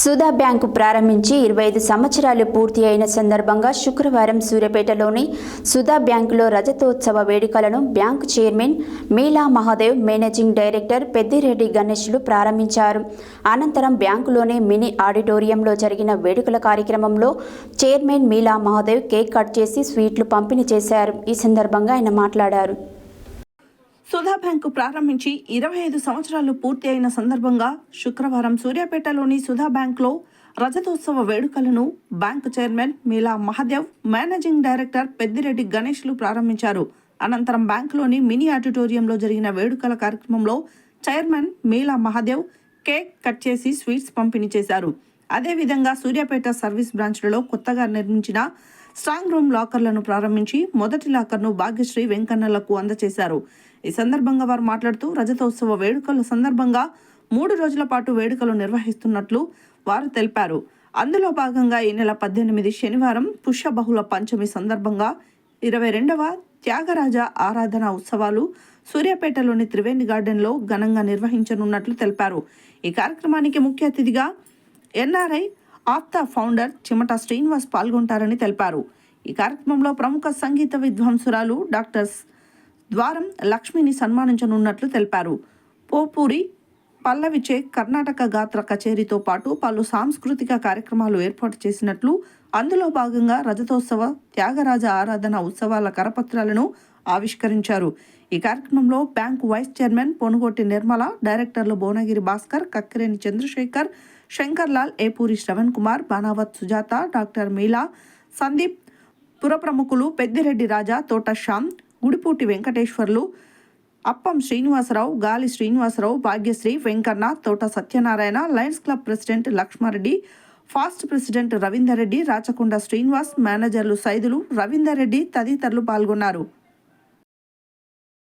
Sudha bank ప్రారంభించి 25 సంవత్సరాలు పూర్తి అయిన సందర్భంగా శుక్రవారం సూర్యాపేటలోని సుధా బ్యాంకులో రజతోత్సవ వేడుకలను బ్యాంకు చైర్మన్ మీలా మహాదేవ్, మేనేజింగ్ డైరెక్టర్ పెద్దిరెడ్డి గణేష్లు ప్రారంభించారు. అనంతరం బ్యాంకులోని మినీ ఆడిటోరియంలో జరిగిన వేడుకల కార్యక్రమంలో చైర్మన్ మీలా మహాదేవ్ కేక్ కట్ చేసి స్వీట్లు పంపిణీ చేశారు. ఈ సందర్భంగా ఆయన మాట్లాడారు. సుధా బ్యాంకు ప్రారంభించి 25 సంవత్సరాలు పూర్తి అయిన సందర్భంగా శుక్రవారం సూర్యాపేటలోని సుధా బ్యాంకులో రజతోత్సవ వేడుకలను బ్యాంకు చైర్మన్ మీలా మహాదేవ్, మేనేజింగ్ డైరెక్టర్ పెద్దిరెడ్డి గణేష్లు ప్రారంభించారు. అనంతరం బ్యాంకులోని మినీ ఆడిటోరియంలో జరిగిన వేడుకల కార్యక్రమంలో చైర్మన్ మీలా మహాదేవ్ కేక్ కట్ చేసి స్వీట్స్ పంపిణీ చేశారు. అదేవిధంగా సూర్యాపేట సర్వీస్ బ్రాంచ్లలో కొత్తగా నిర్మించిన స్ట్రాంగ్ రూమ్ లాకర్లను ప్రారంభించి మొదటి లాకర్ను భాగ్యశ్రీ వెంకన్నలకు అందజేశారు. ఈ సందర్భంగా వారు మాట్లాడుతూ రజతోత్సవ వేడుకల సందర్భంగా 3 రోజుల పాటు వేడుకలు నిర్వహిస్తున్నట్లు వారు తెలిపారు. అందులో భాగంగా ఈ నెల 18 శనివారం పుష్యబహుళ పంచమి సందర్భంగా 22వ త్యాగరాజ ఆరాధన ఉత్సవాలు సూర్యాపేటలోని త్రివేణి గార్డెన్లో ఘనంగా నిర్వహించనున్నట్లు తెలిపారు. ఈ కార్యక్రమానికి ముఖ్య అతిథిగా ఎన్ఆర్ఐ ఆప్తా ఫౌండర్ చిమట శ్రీనివాస్ పాల్గొంటారని తెలిపారు. ఈ కార్యక్రమంలో ప్రముఖ సంగీత విద్వాంసురాలు డాక్టర్ ద్వారం లక్ష్మిని సన్మానించనున్నట్లు తెలిపారు. పోపూరి పల్లవిచే కర్ణాటక గాత్ర కచేరీతో పాటు పలు సాంస్కృతిక కార్యక్రమాలు ఏర్పాటు చేసినట్లు, అందులో భాగంగా రజతోత్సవ త్యాగరాజ ఆరాధన ఉత్సవాల కరపత్రాలను ఆవిష్కరించారు. ఈ కార్యక్రమంలో bank vice chairman Ponugoti Nirmala, డైరెక్టర్లు భువనగిరి భాస్కర్, కక్కిరేని చంద్రశేఖర్, శంకర్లాల్, ఏపూరి శ్రవణ్ కుమార్, బానావత్ సుజాత, డాక్టర్ మీలా, సందీప్, పుర ప్రముఖులు పెద్దిరెడ్డి రాజా, తోట శ్యామ్, గుడిపూటి వెంకటేశ్వర్లు, అప్పం శ్రీనివాసరావు, గాలి Srinivasarao, Bhagyashri, Venkanna, Thota Satyanarayana, lions club president Lakshmareddy, past president Ravinder Reddy, Rachakonda Srinivas, మేనేజర్లు సైదులు, రవీందర్ రెడ్డి తదితరులు పాల్గొన్నారు.